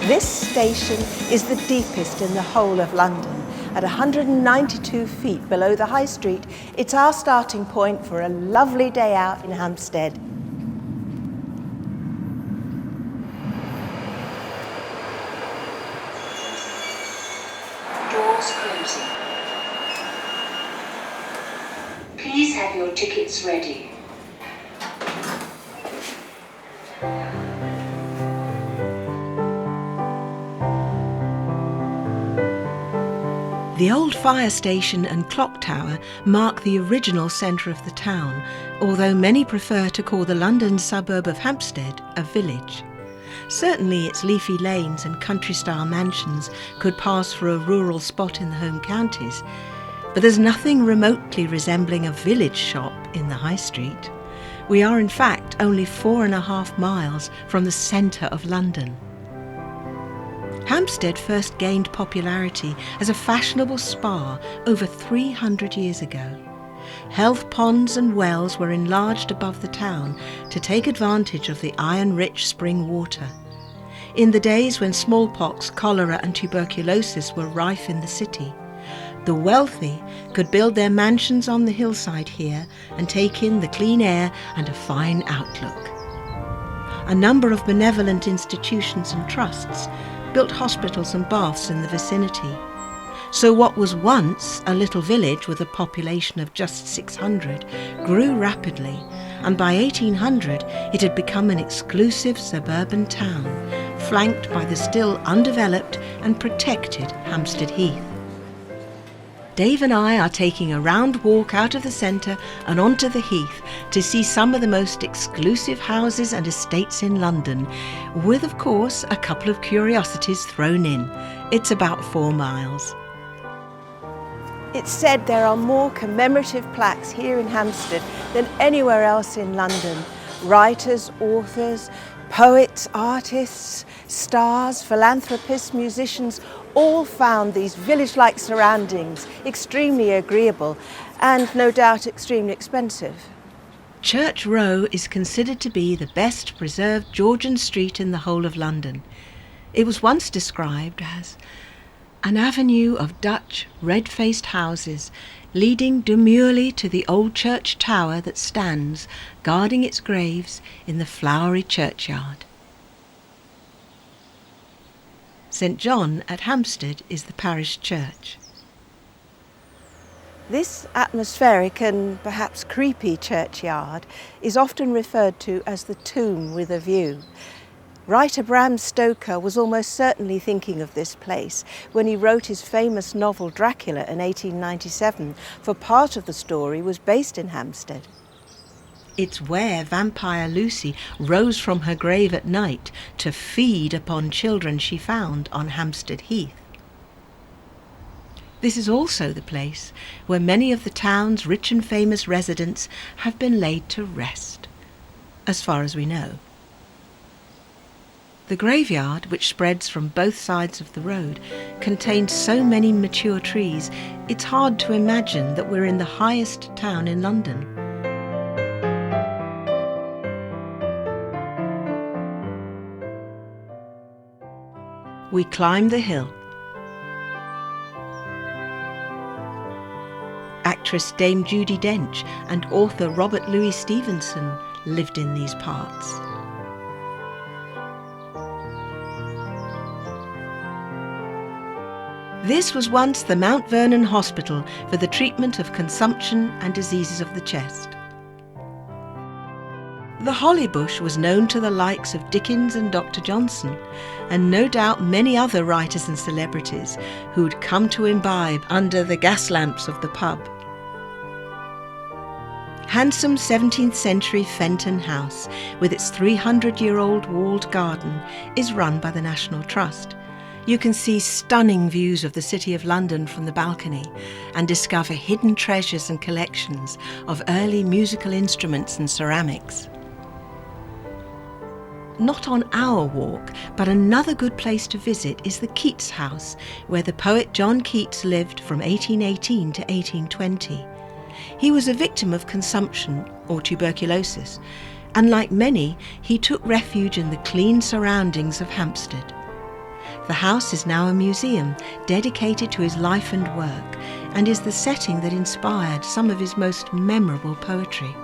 This station is the deepest in the whole of London. At 192 feet below the High Street, it's our starting point for a lovely day out in Hampstead. Doors closing. Please have your tickets ready. The old fire station and clock tower mark the original centre of the town, although many prefer to call the London suburb of Hampstead a village. Certainly its leafy lanes and country-style mansions could pass for a rural spot in the home counties, but there's nothing remotely resembling a village shop in the High Street. We are in fact only 4.5 miles from the centre of London. Hampstead first gained popularity as a fashionable spa over 300 years ago. Health ponds and wells were enlarged above the town to take advantage of the iron-rich spring water. In the days when smallpox, cholera and tuberculosis were rife in the city, the wealthy could build their mansions on the hillside here and take in the clean air and a fine outlook. A number of benevolent institutions and trusts built hospitals and baths in the vicinity. So what was once a little village with a population of just 600 grew rapidly, and by 1800 it had become an exclusive suburban town, flanked by the still undeveloped and protected Hampstead Heath. Dave and I are taking a round walk out of the centre and onto the Heath to see some of the most exclusive houses and estates in London, with of course a couple of curiosities thrown in. It's about 4 miles. It's said there are more commemorative plaques here in Hampstead than anywhere else in London. Writers, authors, poets, artists, stars, philanthropists, musicians all found these village-like surroundings extremely agreeable and no doubt extremely expensive. Church Row is considered to be the best preserved Georgian street in the whole of London. It was once described as an avenue of Dutch red-faced houses leading demurely to the old church tower that stands guarding its graves in the flowery churchyard. St John at Hampstead is the parish church. This atmospheric and perhaps creepy churchyard is often referred to as the tomb with a view. Writer Bram Stoker was almost certainly thinking of this place when he wrote his famous novel Dracula in 1897, for part of the story was based in Hampstead. It's where vampire Lucy rose from her grave at night to feed upon children she found on Hampstead Heath. This is also the place where many of the town's rich and famous residents have been laid to rest, as far as we know. The graveyard, which spreads from both sides of the road, contains so many mature trees, it's hard to imagine that we're in the highest town in London. We climb the hill. Actress Dame Judi Dench and author Robert Louis Stevenson lived in these parts. This was once the Mount Vernon Hospital for the treatment of consumption and diseases of the chest. The holly bush was known to the likes of Dickens and Dr. Johnson, and no doubt many other writers and celebrities who'd come to imbibe under the gas lamps of the pub. Handsome 17th century Fenton House, with its 300-year-old walled garden, is run by the National Trust. You can see stunning views of the City of London from the balcony and discover hidden treasures and collections of early musical instruments and ceramics. Not on our walk, but another good place to visit is the Keats House, where the poet John Keats lived from 1818 to 1820. He was a victim of consumption or tuberculosis, and like many, he took refuge in the clean surroundings of Hampstead. The house is now a museum dedicated to his life and work, and is the setting that inspired some of his most memorable poetry.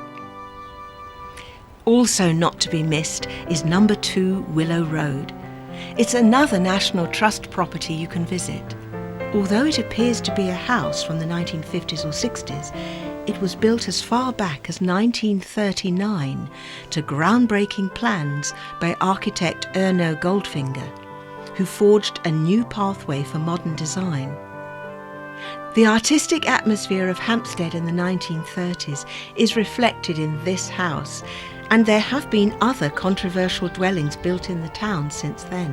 Also not to be missed is number 2 Willow Road. It's another National Trust property you can visit. Although it appears to be a house from the 1950s or 60s, it was built as far back as 1939 to groundbreaking plans by architect Erno Goldfinger, who forged a new pathway for modern design. The artistic atmosphere of Hampstead in the 1930s is reflected in this house, and there have been other controversial dwellings built in the town since then.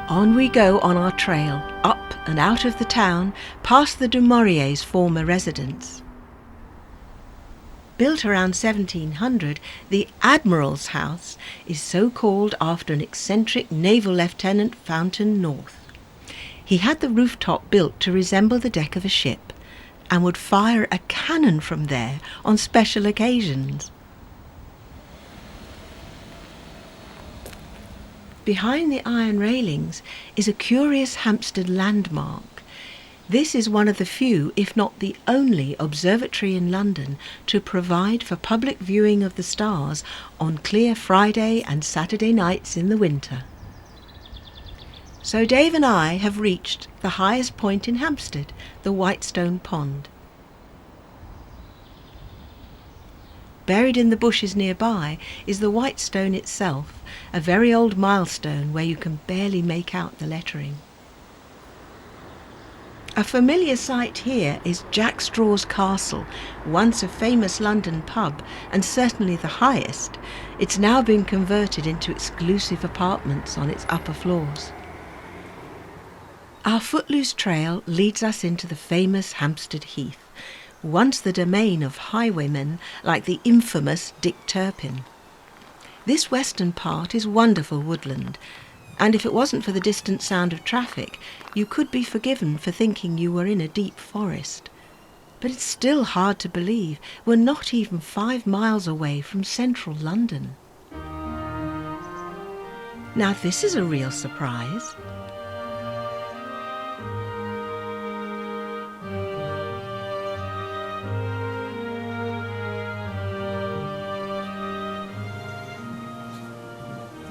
On we go on our trail, up and out of the town, past the Du Mauriers' former residence. Built around 1700, the Admiral's House is so called after an eccentric naval lieutenant, Fountain North. He had the rooftop built to resemble the deck of a ship, and would fire a cannon from there on special occasions. Behind the iron railings is a curious Hampstead landmark. This is one of the few, if not the only, observatory in London to provide for public viewing of the stars on clear Friday and Saturday nights in the winter. So Dave and I have reached the highest point in Hampstead, the Whitestone Pond. Buried in the bushes nearby is the Whitestone itself, a very old milestone where you can barely make out the lettering. A familiar sight here is Jack Straw's Castle, once a famous London pub and certainly the highest. It's now been converted into exclusive apartments on its upper floors. Our footloose trail leads us into the famous Hampstead Heath, once the domain of highwaymen like the infamous Dick Turpin. This western part is wonderful woodland, and if it wasn't for the distant sound of traffic, you could be forgiven for thinking you were in a deep forest. But it's still hard to believe we're not even 5 miles away from central London. Now this is a real surprise.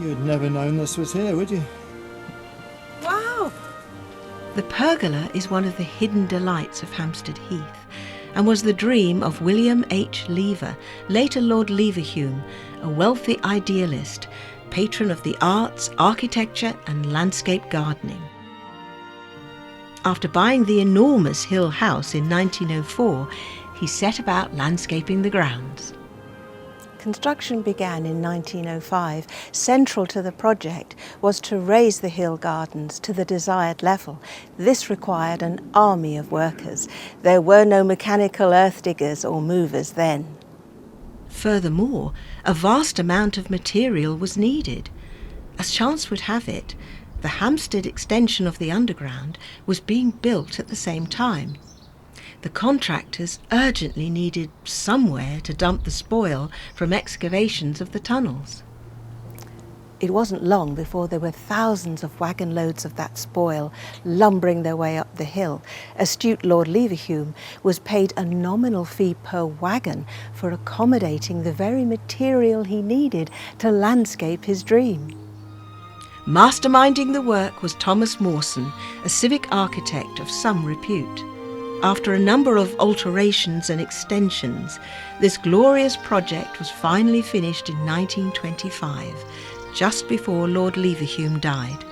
You'd never known this was here, would you? Wow! The pergola is one of the hidden delights of Hampstead Heath, and was the dream of William H. Lever, later Lord Leverhulme, a wealthy idealist, patron of the arts, architecture and landscape gardening. After buying the enormous Hill House in 1904, he set about landscaping the grounds. Construction began in 1905. Central to the project was to raise the Hill Gardens to the desired level. This required an army of workers. There were no mechanical earth diggers or movers then. Furthermore, a vast amount of material was needed. As chance would have it, the Hampstead extension of the Underground was being built at the same time. The contractors urgently needed somewhere to dump the spoil from excavations of the tunnels. It wasn't long before there were thousands of wagon loads of that spoil lumbering their way up the hill. Astute Lord Leverhulme was paid a nominal fee per wagon for accommodating the very material he needed to landscape his dream. Masterminding the work was Thomas Mawson, a civic architect of some repute. After a number of alterations and extensions, this glorious project was finally finished in 1925, just before Lord Leverhulme died.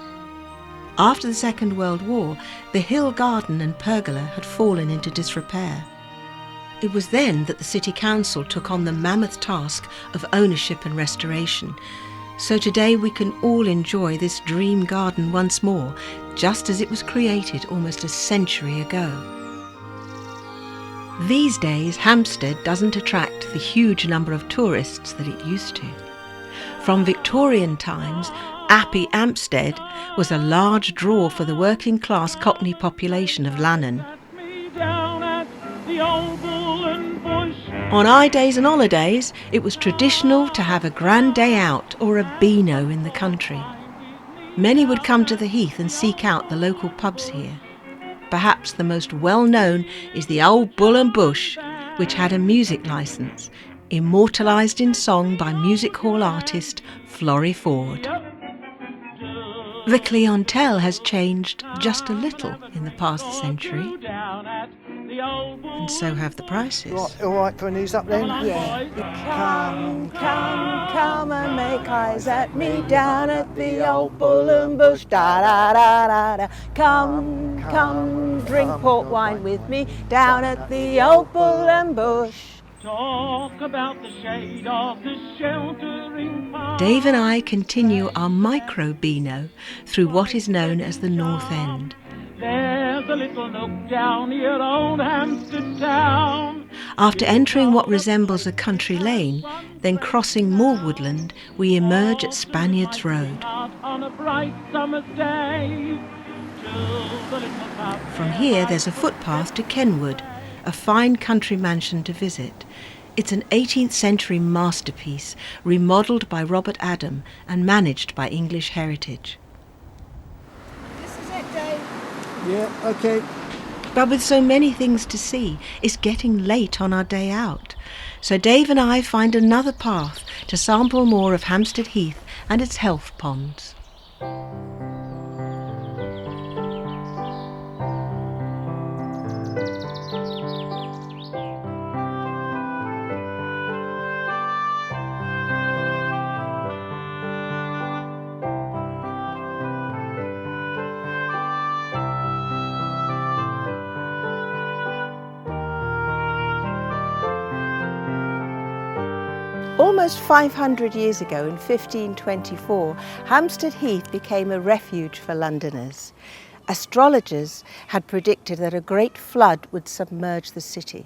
After the Second World War, the Hill Garden and pergola had fallen into disrepair. It was then that the City Council took on the mammoth task of ownership and restoration. So today we can all enjoy this dream garden once more, just as it was created almost a century ago. These days, Hampstead doesn't attract the huge number of tourists that it used to. From Victorian times, Appy Hampstead was a large draw for the working-class Cockney population of Lannan. On high days and holidays, it was traditional to have a grand day out or a beano in the country. Many would come to the Heath and seek out the local pubs here. Perhaps the most well-known is the Old Bull and Bush, which had a music licence, immortalised in song by music hall artist Florrie Ford. The clientele has changed just a little in the past century, and so have the prices. Right, all right, put these up then? Yeah. Come, come, come and make eyes at me down at the Old Bull and Bush. Da da da da da. Come, come, drink port wine with me down at the Old Bull and Bush. Talk about the shade of the sheltering pine. Dave and I continue our micro-beano through what is known as the North End. There's a little nook down near old Hampstead town. After entering what resembles a country lane, then crossing more woodland, we emerge at Spaniards Road. On a bright summer's day, till the little pub. From here there's a footpath to Kenwood, a fine country mansion to visit. It's an 18th century masterpiece, remodelled by Robert Adam and managed by English Heritage. This is it, Dave. Yeah, okay. But with so many things to see, it's getting late on our day out. So Dave and I find another path to sample more of Hampstead Heath and its health ponds. Almost 500 years ago, in 1524, Hampstead Heath became a refuge for Londoners. Astrologers had predicted that a great flood would submerge the city.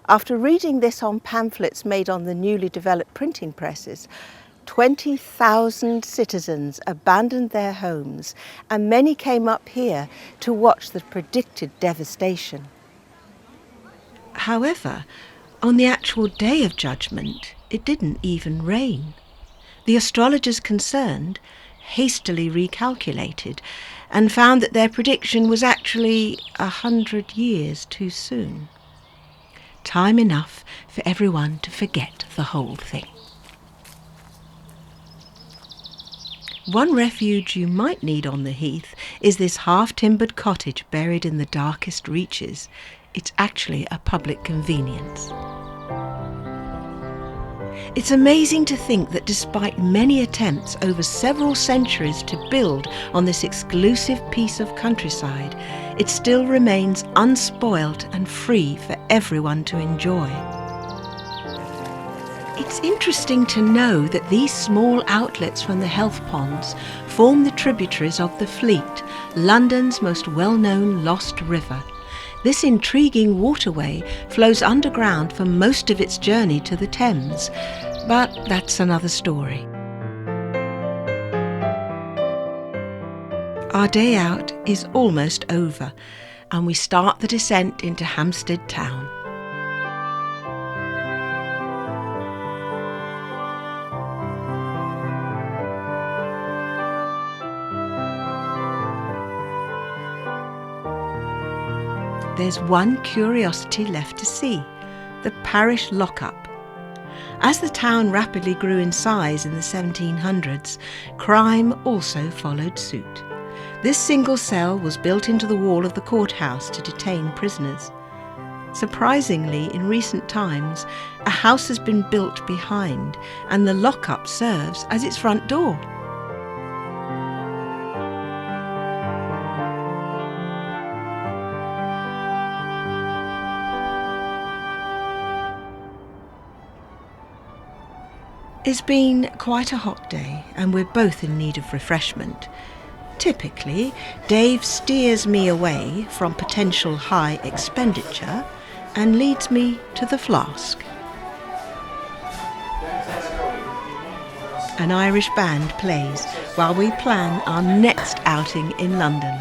After reading this on pamphlets made on the newly developed printing presses, 20,000 citizens abandoned their homes, and many came up here to watch the predicted devastation. However, on the actual day of judgment, it didn't even rain. The astrologers concerned hastily recalculated and found that their prediction was actually 100 years too soon. Time enough for everyone to forget the whole thing. One refuge you might need on the Heath is this half-timbered cottage buried in the darkest reaches. It's actually a public convenience. It's amazing to think that despite many attempts over several centuries to build on this exclusive piece of countryside, it still remains unspoilt and free for everyone to enjoy. It's interesting to know that these small outlets from the health ponds form the tributaries of the Fleet, London's most well-known lost river. This intriguing waterway flows underground for most of its journey to the Thames, but that's another story. Our day out is almost over, and we start the descent into Hampstead town. There's one curiosity left to see, the parish lockup. As the town rapidly grew in size in the 1700s, crime also followed suit. This single cell was built into the wall of the courthouse to detain prisoners. Surprisingly, in recent times, a house has been built behind, and the lockup serves as its front door. It's been quite a hot day, and we're both in need of refreshment. Typically, Dave steers me away from potential high expenditure and leads me to the flask. An Irish band plays while we plan our next outing in London.